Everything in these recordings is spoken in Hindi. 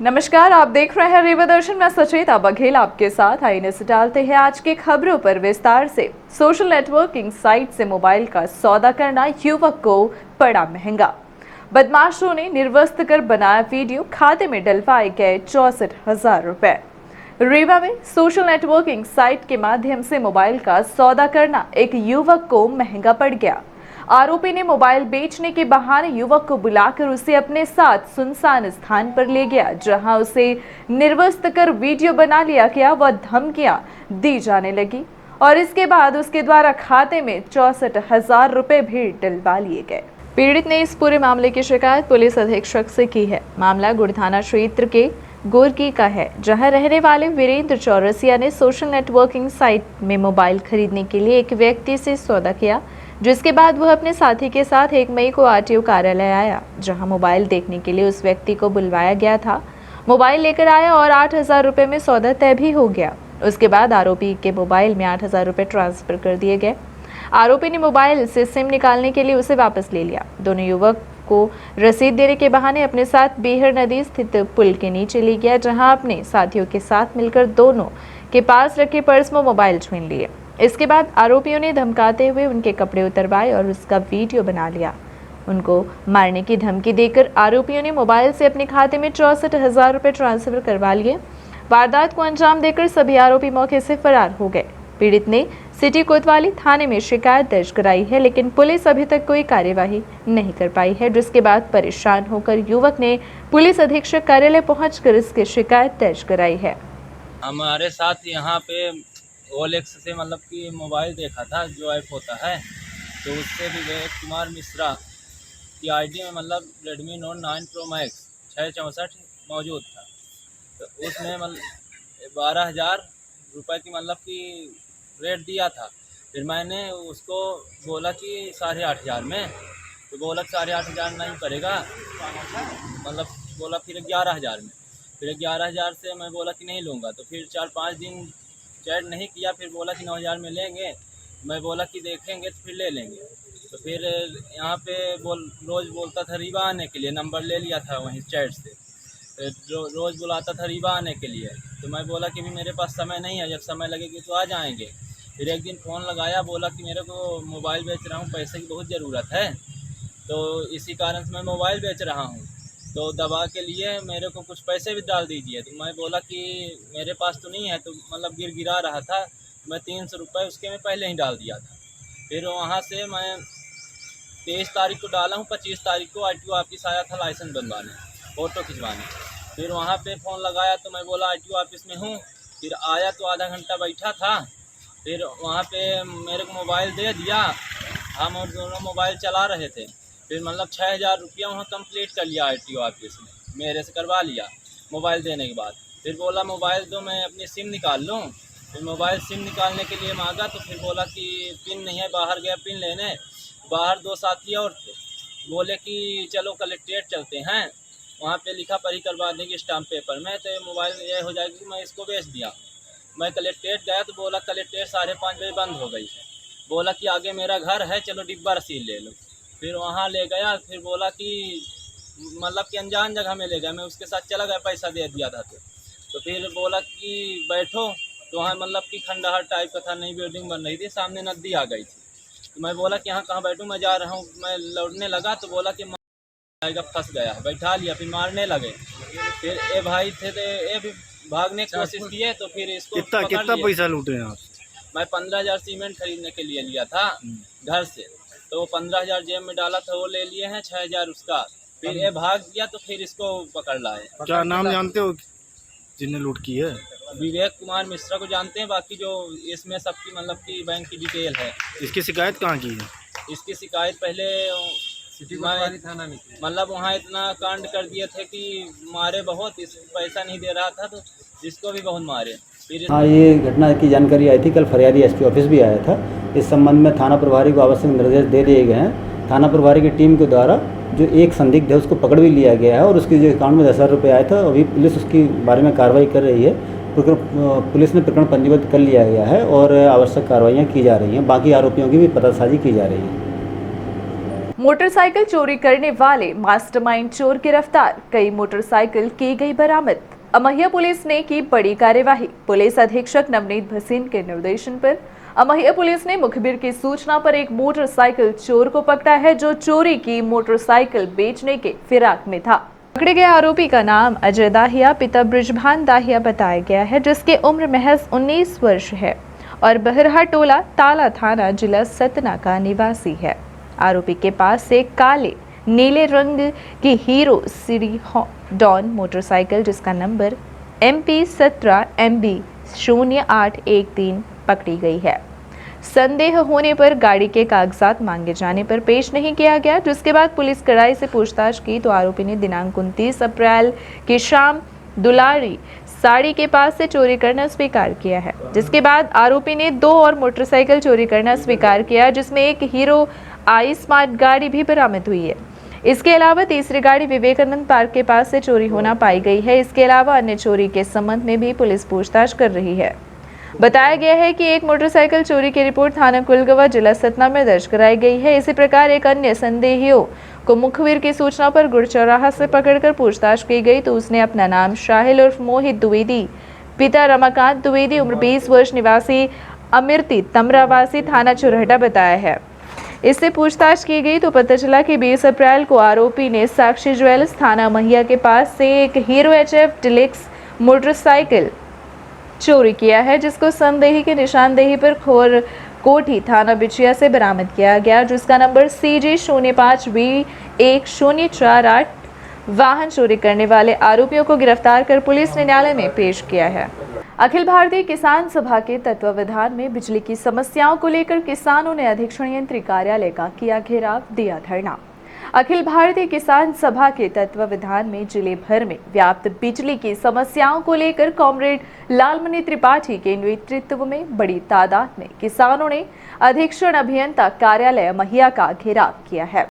नमस्कार, आप देख रहे हैं रेवा दर्शन में सचेता बघेल आपके साथ। आइए से डालते हैं आज की खबरों पर विस्तार से। सोशल नेटवर्किंग साइट से मोबाइल का सौदा करना युवक को पड़ा महंगा। बदमाशों ने निर्वस्त्र कर बनाया वीडियो, खाते में डलवाए गए 64,000 रुपए। रेवा में सोशल नेटवर्किंग साइट के माध्यम से मोबाइल का सौदा करना एक युवक को महंगा पड़ गया। आरोपी ने मोबाइल बेचने के बहाने युवक को बुलाकर उसे अपने साथ सुनसान स्थान पर ले गया, जहां उसे निर्वस्त्र कर वीडियो बना लिया गया व धमकियां दी जाने लगी और इसके बाद उसके द्वारा खाते में 64,000 रुपए भी डलवा लिए गए। पीड़ित ने इस पूरे मामले की शिकायत पुलिस अधीक्षक से की है। मामला गुड़ थाना क्षेत्र के गोरकी का है, जहां रहने वाले वीरेंद्र चौरसिया ने सोशल नेटवर्किंग साइट में मोबाइल खरीदने के लिए एक व्यक्ति से सौदा किया, जिसके बाद वह अपने साथी के साथ 1 मई को आरटीओ कार्यालय आया, जहां मोबाइल देखने के लिए उस व्यक्ति को बुलवाया गया था। मोबाइल लेकर आया और 8,000 रुपये में सौदा तय भी हो गया। उसके बाद आरोपी के मोबाइल में 8,000 रुपये ट्रांसफर कर दिए गए। आरोपी ने मोबाइल से सिम निकालने के लिए उसे वापस ले लिया। दोनों युवक को रसीद देने के बहाने अपने साथ बेहर नदी स्थित पुल के नीचे ले गया, जहां अपने साथियों के साथ मिलकर दोनों के पास रखे पर्स में मोबाइल छीन लिए। इसके बाद आरोपियों ने धमकाते हुए उनके कपड़े उतरवाए और उसका वीडियो बना लिया। उनको मारने की धमकी देकर आरोपियों ने मोबाइल से अपने खाते में 64,000 रुपये ट्रांसफर करवा लिए। वारदात को अंजाम देकर सभी आरोपी मौके से फरार हो गए। पीड़ित ने सिटी कोतवाली थाने में शिकायत दर्ज कराई है, लेकिन पुलिस अभी तक कोई कार्यवाही नहीं कर पाई है, जिसके बाद परेशान होकर युवक ने पुलिस अधीक्षक कार्यालय पहुंचकर इसकी शिकायत दर्ज कराई है। हमारे साथ यहाँ पे ओलेक्स से मतलब कि मोबाइल देखा था, जो ऐप होता है, तो उससे विवेक कुमार मिश्रा की आईडी में मतलब रेडमी नोट 9 प्रो मैक्स 664 मौजूद था। तो उसमें मतलब 12,000 रुपये की मतलब कि रेट दिया था। फिर मैंने उसको बोला कि 8,500 में, तो बोला 8,500 नहीं पड़ेगा, मतलब बोला फिर 11,000 में। फिर 11,000 से मैं बोला कि नहीं लूँगा। तो फिर 4-5 दिन चैट नहीं किया, फिर बोला कि 9,000 में लेंगे। मैं बोला कि देखेंगे तो फिर ले लेंगे। तो फिर यहाँ पे रोज़ बोलता था रीवा आने के लिए, नंबर ले लिया था वहीं चैट से। रोज़ बुलाता था रीवा आने के लिए। तो मैं बोला कि भी मेरे पास समय नहीं है, जब समय लगेगी तो आ जाएंगे। फिर एक दिन फ़ोन लगाया, बोला कि मेरे को मोबाइल बेच रहा हूँ, पैसे की बहुत ज़रूरत है, तो इसी कारण से मैं मोबाइल बेच रहा हूँ, तो दवा के लिए मेरे को कुछ पैसे भी डाल दीजिए। तो मैं बोला कि मेरे पास तो नहीं है, तो मतलब गिरा रहा था। मैं 300 रुपये उसके में पहले ही डाल दिया था। फिर वहाँ से मैं 23 तारीख को डाला हूँ, 25 तारीख को आरटीओ ऑफिस आया था लाइसेंस बनवाने, फ़ोटो खिंचवाने। फिर वहाँ पे फ़ोन लगाया तो मैं बोला आरटीओ ऑफिस में हूँ। फिर आया तो आधा घंटा बैठा था। फिर वहाँ पे मेरे को मोबाइल दे दिया, हम और दोनों मोबाइल चला रहे थे। फिर मतलब 6,000 रुपया वहाँ कंप्लीट कर लिया आरटीओ ऑफिस में, मेरे से करवा लिया मोबाइल देने के बाद। फिर बोला मोबाइल दो, मैं अपनी सिम निकाल लूँ। फिर मोबाइल सिम निकालने के लिए मांगा, तो फिर बोला कि पिन नहीं है। बाहर गया पिन लेने, बाहर 2 साथी और थे, बोले कि चलो कलेक्ट्रेट चलते हैं, वहाँ पे लिखा पढ़ी करवा देंगे स्टाम्प पेपर में, तो मोबाइल ये हो जाएगी। मैं इसको बेच दिया। मैं कलेक्ट्रेट गया तो बोला कलेक्ट्रेट 5:30 बजे बंद हो गई है। बोला कि आगे मेरा घर है, चलो डिब्बा रसीद ले लो। फिर वहाँ ले गया। फिर बोला कि मतलब कि अनजान जगह में ले गया, मैं उसके साथ चला गया, पैसा दे दिया था। तो फिर बोला कि बैठो, तो वहाँ मतलब कि खंडहर टाइप का था, नई बिल्डिंग बन रही थी, सामने नदी आ गई थी। तो मैं बोला कि यहाँ कहाँ बैठूँ, मैं जा रहा हूँ। मैं लौटने लगा तो बोला कि आएगा, फंस गया, बैठा लिया। फिर मारने लगे। फिर ए भाई थे तो ये भी भागने की कोशिश किए, तो फिर इसको कितना पैसा लूटे हैं आप? मैं 15,000 सीमेंट खरीदने के लिए लिया था घर से, तो वो 15,000 जेब में डाला था, वो ले लिए हैं 6,000 उसका। फिर ये भाग गया, तो फिर इसको पकड़ लाए। क्या नाम जानते हो जिन्हें लूट की है? विवेक कुमार मिश्रा को जानते हैं, बाकी जो इसमें सबकी मतलब कि बैंक की डिटेल है। इसकी शिकायत कहाँ की है? इसकी शिकायत पहले थाना में, मतलब वहाँ इतना कांड कर दिए थे कि मारे बहुत, इस पैसा नहीं दे रहा था तो इसको भी बहुत मारे। हाँ, ये घटना की जानकारी आई थी। कल फरियादी एसपी ऑफिस भी आया था। इस संबंध में थाना प्रभारी को आवश्यक निर्देश दे दिए गए हैं। थाना प्रभारी की टीम के द्वारा जो एक संदिग्ध है उसको पकड़ भी लिया गया है और उसके जो अकाउंट में 10,000 रुपये आया था, अभी पुलिस उसके बारे में कार्रवाई कर रही है। पुलिस ने प्रकरण पंजीबद्ध कर लिया गया है और आवश्यक कार्रवाइयाँ की जा रही हैं। बाकी आरोपियों की भी पतासाजी की जा रही है। मोटरसाइकिल चोरी करने वाले मास्टरमाइंड चोर गिरफ्तार, कई मोटरसाइकिल की गई बरामद। अमहिया पुलिस ने की बड़ी कार्यवाही। पुलिस अधीक्षक नवनीत भसीन के निर्देशन पर अमहिया पुलिस ने मुखबिर की सूचना पर एक मोटरसाइकिल चोर को पकड़ा है, जो चोरी की मोटरसाइकिल बेचने के फिराक में था। पकड़े गए आरोपी का नाम अजय दाहिया पिता बृजभान दाहिया बताया गया है, जिसकी उम्र महज 19 वर्ष है और बहरहा टोला ताला थाना जिला सतना का निवासी है। आरोपी के पास से काले नीले रंग की हीरो सिटी डॉन मोटरसाइकिल जिसका नंबर MP 17 MB 0813 पकड़ी गई है। संदेह होने पर गाड़ी के कागजात मांगे जाने पर पेश नहीं किया गया, जिसके बाद पुलिस कड़ाई से पूछताछ की तो आरोपी ने दिनांक 29 अप्रैल की शाम दुलारी साड़ी के पास से चोरी करना स्वीकार किया है। जिसके बाद आरोपी ने 2 और मोटरसाइकिल चोरी करना स्वीकार किया, जिसमें एक हीरो आई स्मार्ट गाड़ी भी बरामद हुई है। इसके अलावा तीसरी गाड़ी विवेकानंद पार्क के पास से चोरी होना पाई गई है। इसके अलावा अन्य चोरी के संबंध में भी पुलिस पूछताछ कर रही है। बताया गया है कि एक मोटरसाइकिल चोरी की रिपोर्ट थाना कुलगवा जिला सतना में दर्ज कराई गई है। इसी प्रकार एक अन्य संदेहियों को मुखबिर की सूचना पर गुड़चौराहा से पकड़कर पूछताछ की गई तो उसने अपना नाम शाहिल उर्फ मोहित द्विवेदी पिता रमाकांत द्विवेदी उम्र 20 वर्ष निवासी अमिर्ती तमरावासी थाना चुरहटा बताया है। इससे पूछताछ की गई तो पता चला कि 20 अप्रैल को आरोपी ने साक्षी ज्वेलर्स थाना महिया के पास से एक हीरो HF डिलेक्स मोटरसाइकिल चोरी किया है, जिसको संदेही की निशानदेही पर खोर कोठी थाना बिछिया से बरामद किया गया, जिसका नंबर CG 05V1048। वाहन चोरी करने वाले आरोपियों को गिरफ्तार कर पुलिस ने न्यायालय में पेश किया है। अखिल भारतीय किसान सभा के तत्वावधान में बिजली की समस्याओं को लेकर किसानों ने अधीक्षण यंत्री कार्यालय का किया घेराव, दिया धरना। अखिल भारतीय किसान सभा के तत्वावधान में जिले भर में व्याप्त बिजली की समस्याओं को लेकर कॉमरेड लालमणि त्रिपाठी के नेतृत्व में बड़ी तादाद में किसानों ने अधीक्षण अभियंता कार्यालय महिया का घेराव किया है।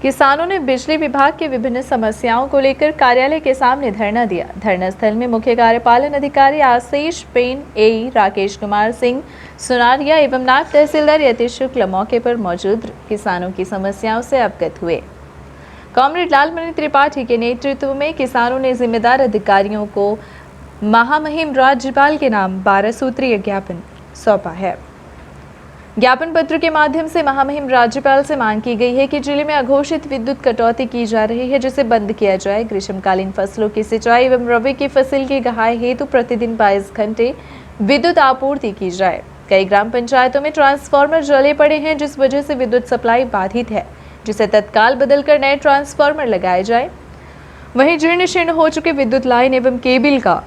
किसानों ने बिजली विभाग के विभिन्न समस्याओं को लेकर कार्यालय के सामने धरना दिया। धरना स्थल में मुख्य कार्यपालन अधिकारी आशीष पेन, AE राकेश कुमार सिंह सुनारिया एवं नायब तहसीलदार यतीश शुक्ल मौके पर मौजूद किसानों की समस्याओं से अवगत हुए। कॉमरेड लालमणि त्रिपाठी के नेतृत्व में किसानों ने जिम्मेदार अधिकारियों को महामहिम राज्यपाल के नाम 12 सूत्रीय ज्ञापन सौंपा है। ज्ञापन पत्र के माध्यम से महामहिम राज्यपाल से मांग की गई है कि जिले में अघोषित विद्युत कटौती की जा रही है, जिसे बंद किया जाए। ग्रीष्मकालीन फसलों की सिंचाई एवं रबी की फसल की गहाई हेतु प्रतिदिन 22 घंटे विद्युत आपूर्ति की जाए। कई ग्राम पंचायतों में ट्रांसफार्मर जले पड़े हैं, जिस वजह से विद्युत सप्लाई बाधित है, जिसे तत्काल बदलकर नए ट्रांसफार्मर लगाए जाए। वहीं जीर्ण शीर्ण हो चुके विद्युत लाइन एवं केबल का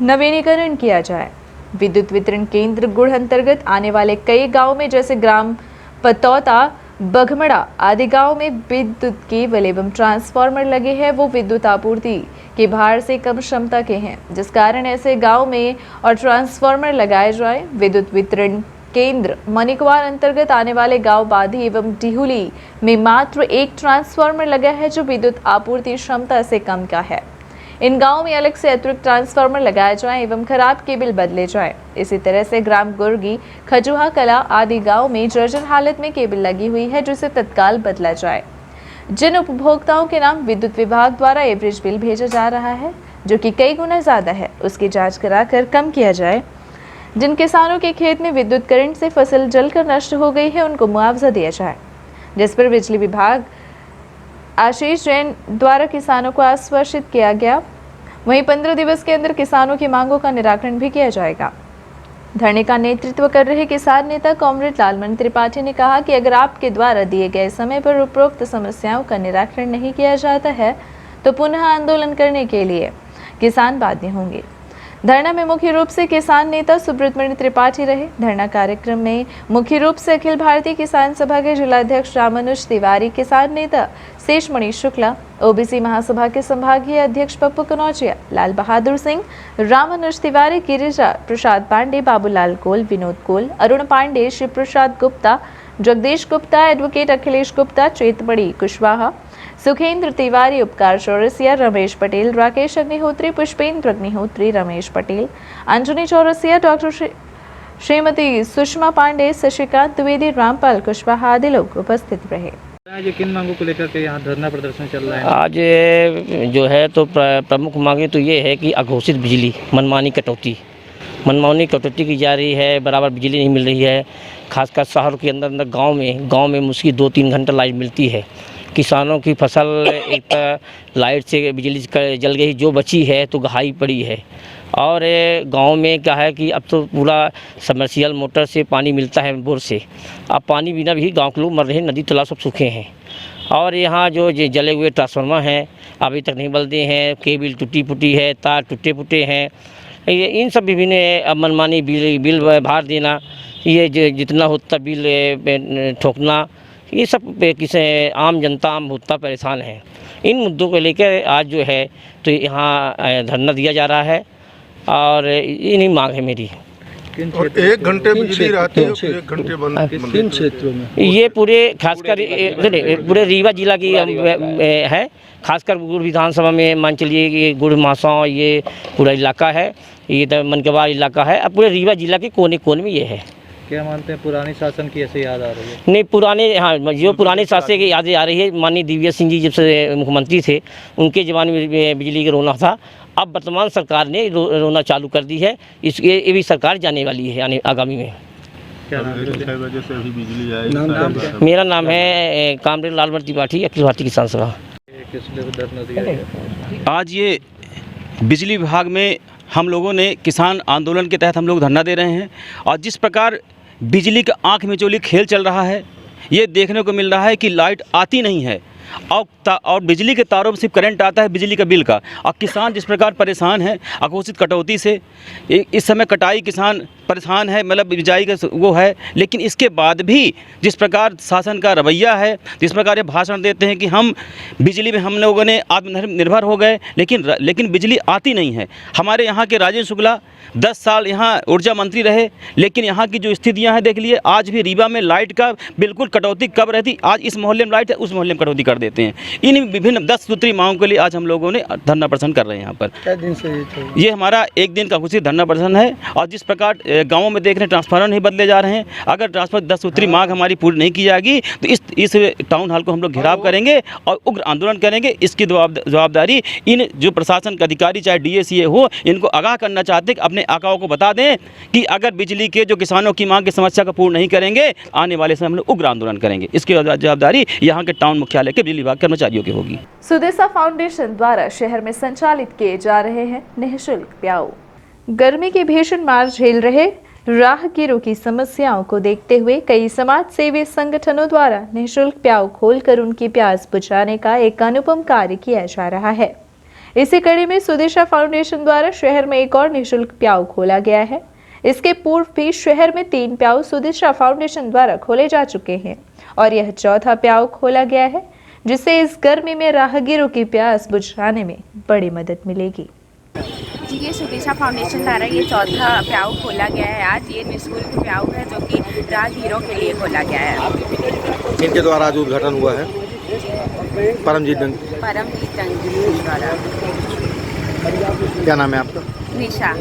नवीनीकरण किया जाए। विद्युत वितरण केंद्र गुड़ अंतर्गत आने वाले कई गांवों में जैसे ग्राम पतौता, बघमड़ा आदि गांवों में विद्युत केबल एवं ट्रांसफार्मर लगे हैं, वो विद्युत आपूर्ति के भार से कम क्षमता के हैं, जिस कारण ऐसे गांव में और ट्रांसफार्मर लगाए जाए। विद्युत वितरण केंद्र मनिकवार अंतर्गत आने वाले गांव बाधी एवं डिहुली में मात्र एक ट्रांसफार्मर लगा है, जो विद्युत आपूर्ति क्षमता से कम का है। इन गांवों में अलग से अतिरिक्त ट्रांसफार्मर लगाए जाएं एवं खराब केबल बदले जाएं। इसी तरह से ग्राम गुर्गी, खजुहा कला आदि गांव में जर्जर हालत में केबल लगी हुई है, जिसे तत्काल बदला जाए। जिन उपभोक्ताओं के नाम विद्युत विभाग द्वारा एवरेज बिल भेजा जा रहा है, जो कि कई गुना ज्यादा है, उसकी जाँच कराकर कम किया जाए। जिन किसानों के खेत में विद्युत करंट से फसल जलकर नष्ट हो गई है, उनको मुआवजा दिया जाए, जिस पर बिजली विभाग आशीष जैन द्वारा किसानों को आश्वासित किया गया। वहीं 15 दिवस के अंदर किसानों की मांगों का निराकरण भी किया जाएगा। धरने का नेतृत्व कर रहे किसान नेता कॉमरेड लालमणि त्रिपाठी ने कहा कि अगर आपके द्वारा दिए गए समय पर उपरोक्त समस्याओं का निराकरण नहीं किया जाता है तो पुनः आंदोलन करने के लिए किसान बाध्य होंगे। धरना में मुख्य रूप से किसान नेता सुब्रतमणि त्रिपाठी रहे। धरना कार्यक्रम में मुख्य रूप से अखिल भारतीय किसान सभा के जिलाध्यक्ष रामानुज तिवारी, किसान नेता शेषमणि शुक्ला, OBC महासभा के संभागीय अध्यक्ष पप्पू कनौजिया, लाल बहादुर सिंह, रामानुज तिवारी, गिरिजा प्रसाद पांडे, बाबूलाल कोल, विनोद कोल, अरुण पांडे, शिव प्रसाद गुप्ता, जगदीश गुप्ता, एडवोकेट अखिलेश गुप्ता, चेतमणि कुशवाहा, सुखेंद्र तिवारी, उपकार चौरसिया, रमेश पटेल, राकेश अग्निहोत्री, पुष्पेंद्र अग्निहोत्री, रमेश पटेल, अंजनी चौरसिया, डॉक्टर श्रीमती सुषमा पांडे, शशिकांत द्विवेदी, रामपाल कुशवाहा आदि लोग उपस्थित रहे। आज किन मांगों को लेकर के यहाँ धरना प्रदर्शन चल रहा है? आज जो है तो प्रमुख मांगे तो ये है कि अघोषित बिजली मनमानी कटौती की जा रही है, बराबर बिजली नहीं मिल रही है। खासकर शहर के अंदर गांव में मुश्किल 2-3 घंटा लाइट मिलती है। किसानों की फसल एक लाइट से बिजली जल गई, जो बची है तो घाई पड़ी है। और गांव में क्या है कि अब तो पूरा सबमर्सिबल मोटर से पानी मिलता है, बोर से। अब पानी बिना भी गांव के लोग मर रहे हैं, नदी तालाब सब सूखे हैं। और यहाँ जो जले हुए ट्रांसफार्मर हैं अभी तक नहीं बदलते हैं, केबल टूटी फूटी है, तार टूटे फूटे हैं। इन सब विभिन्न मनमानी बिल भार देना, ये जितना होता बिल ठोकना, ये सब किसे आम जनता आम भुगता परेशान है। इन मुद्दों को लेकर आज जो है तो यहाँ धरना दिया जा रहा है और इन्हीं मांग है मेरी। और 1 घंटे बिजली रहती है, 1 घंटे बंद। किन क्षेत्रों में? ये पूरे खासकर पूरे रीवा जिला की है, खासकर गुड़ विधानसभा में मान चलिए कि गुड़ मासा ये पूरा इलाका है, ये तो मनकेवाड़ इलाका है। अब पूरे रीवा जिला के कोने कोने में ये है। क्या मानते हैं पुरानी शासन की ऐसे याद आ रही है? नहीं, जो पुराने शासन की यादें आ रही है। माननीय दिव्या सिंह जी जब से मुख्यमंत्री थे उनके ज़माने में बिजली का रोना था। अब वर्तमान सरकार ने रोना चालू कर दी है। ये भी सरकार जाने वाली है यानी आगामी में। क्या नाम है? वजह से अभी बिजली आई। मेरा नाम है कामरेड लालमणि त्रिपाठी, अखिल भारतीय किसान सभा। किस लिए धरना दिया गया? आज ये बिजली विभाग में हम लोगों ने किसान आंदोलन के तहत हम लोग धरना दे रहे हैं। और जिस प्रकार बिजली का आँख मिचौली खेल चल रहा है, ये देखने को मिल रहा है कि लाइट आती नहीं है और बिजली के तारों में सिर्फ करंट आता है बिजली का बिल का। और किसान जिस प्रकार परेशान है अघोषित कटौती से, इस समय कटाई किसान परेशान है, मतलब बिजाई का वो है। लेकिन इसके बाद भी जिस प्रकार शासन का रवैया है, जिस प्रकार ये भाषण देते हैं कि हम बिजली में हम लोगों ने आत्मनिर्भर हो गए, लेकिन बिजली आती नहीं है। हमारे यहाँ के राजेंद्र शुक्ला 10 साल यहाँ ऊर्जा मंत्री रहे, लेकिन यहाँ की जो स्थितियाँ हैं देख लिए। आज भी रीवा में लाइट का बिल्कुल कटौती कब रहती, आज इस मोहल्ले में लाइट है, उस मोहल्ले में कटौती कर देते हैं। इन विभिन्न 10 सूत्री मांगों के लिए आज हम लोगों ने धरना प्रदर्शन कर रहे हैं यहाँ पर। क्या दिन से ये हमारा 1 दिन का घोषित धरना प्रदर्शन है। और जिस प्रकार गाँवों में देख रहे हैं ट्रांसफार्मर नहीं बदले जा रहे हैं, अगर ट्रांसफार्मर 10 सूत्री मांग हमारी पूरी नहीं की जाएगी तो इस टाउन हॉल को हम लोग घेराव करेंगे और उग्र आंदोलन करेंगे। इसकी जवाबदारी इन जो प्रशासन के अधिकारी चाहे DSCA हो, इनको आगाह करना चाहते हैं कि अपने आकाओं को बता दें कि अगर बिजली के जो किसानों की मांग की समस्या को पूर्ण नहीं करेंगे, आने वाले समय हम लोग उग्र आंदोलन करेंगे। इसकी जवाबदारी यहाँ के टाउन मुख्यालय के बिजली विभाग कर्मचारियों की होगी। सुदेशा फाउंडेशन द्वारा शहर में संचालित किए जा रहे हैं निःशुल्क प्याऊ। गर्मी की भीषण मार झेल रहे राहगीरों की समस्याओं को देखते हुए कई समाज सेवी संगठनों द्वारा निःशुल्क प्याऊ खोलकर उनकी प्यास बुझाने का एक अनुपम कार्य किया जा रहा है। इसी कड़ी में सुदेशा फाउंडेशन द्वारा शहर में एक और निःशुल्क प्याऊ खोला गया है। इसके पूर्व भी शहर में 3 प्याऊ सुदेशा फाउंडेशन द्वारा खोले जा चुके हैं और यह चौथा प्याऊ खोला गया है, जिससे इस गर्मी में राहगीरों की प्यास बुझाने में बड़ी मदद मिलेगी। जी, ये सुदेशा फाउंडेशन द्वारा ये चौथा प्याऊ खोला गया है। आज ये निःशुल्क प्याऊ है जो कि राहगीरों के लिए खोला गया है। इनके द्वारा आज उद्घाटन हुआ है परमजीत दंग जी द्वारा। क्या नाम है आपका? निशा।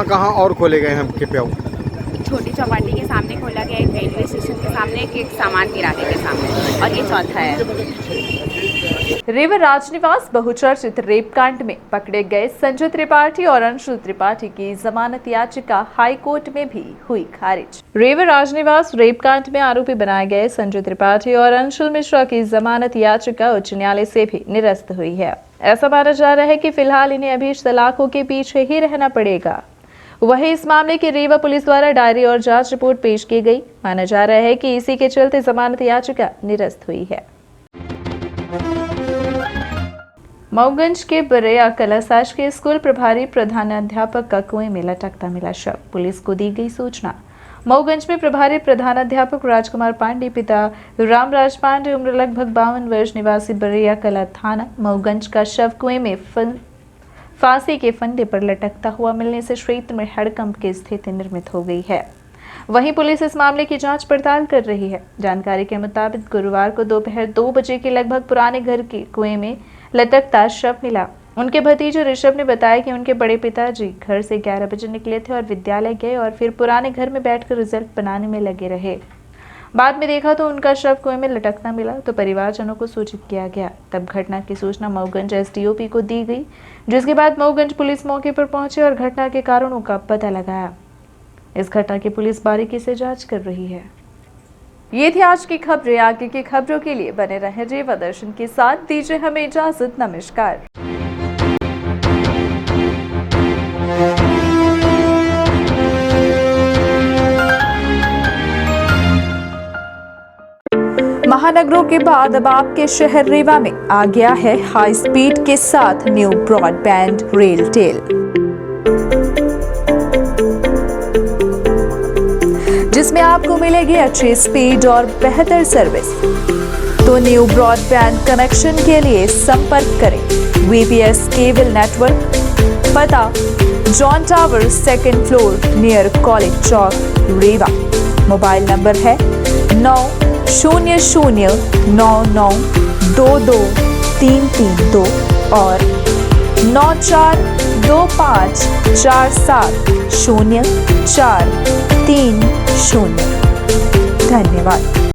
कहाँ और खोले गए हैं आपके प्याऊ? छोटी चौपाटी के सामने खोला गया, एक रेलवे स्टेशन के सामने, एक सामान किराने के सामने, और ये चौथा है। रेवा राजनिवास बहुचर्चित रेप कांड में पकड़े गए संजय त्रिपाठी और अंशुल त्रिपाठी की जमानत याचिका हाई कोर्ट में भी हुई खारिज। रेवा राजनिवास रेप कांड में आरोपी बनाए गए संजय त्रिपाठी और अंशुल मिश्रा की जमानत याचिका उच्च न्यायालय से भी निरस्त हुई है। ऐसा माना जा रहा है कि फिलहाल इन्हें अभी सलाखों के पीछे ही रहना पड़ेगा। वहीं इस मामले की रेवा पुलिस द्वारा डायरी और जांच रिपोर्ट पेश की गई। माना जा रहा है कि इसी के चलते जमानत याचिका निरस्त हुई है। मऊगंज के बरेया कलासाज के स्कूल प्रभारी प्रधानाध्यापक का कुएं में लटकता मिला शव, पुलिस को दी गई सूचना। मऊगंज में प्रभारी प्रधानाध्यापक राजकुमार पांडे पिता रामराज पांडे उम्र लगभग 52 वर्ष निवासी बरेया कला थाना मऊगंज का शव कुएं में फांसी के फंदे पर लटकता हुआ मिलने से क्षेत्र में हड़कंप की स्थिति निर्मित हो गई है। वहीं पुलिस इस मामले की जांच पड़ताल कर रही है। जानकारी के मुताबिक गुरुवार को दोपहर 2 बजे के लगभग पुराने घर के कुएं में लटकता शव मिला। उनके भतीजे ऋषभ ने बताया कि उनके बड़े पिताजी घर से 11 बजे निकले थे और विद्यालय गए और फिर पुराने घर में बैठकर रिजल्ट बनाने में लगे रहे। बाद में देखा तो उनका शव कुएं में लटकता मिला तो परिवारजनों को सूचित किया गया। तब घटना की सूचना मऊगंज एसडीओपी को दी गई, जिसके बाद मऊगंज पुलिस मौके पर पहुंचे और घटना के कारणों का पता लगाया। इस घटना की पुलिस बारीकी से जांच कर रही है। ये थी आज की खबरें। आगे की खबरों के लिए बने रहें रेवा दर्शन के साथ। दीजिए हमें इजाजत। नमस्कार। महानगरों के बाद अब आपके शहर रेवा में आ गया है हाई स्पीड के साथ न्यू ब्रॉडबैंड रेलटेल, जिसमें आपको मिलेगी अच्छी स्पीड और बेहतर सर्विस। तो न्यू ब्रॉडबैंड कनेक्शन के लिए संपर्क करें VPS केबल नेटवर्क, पता John tower 2nd floor near college चौक रेवा। मोबाइल नंबर है 9000992232 और 9425470430। धन्यवाद।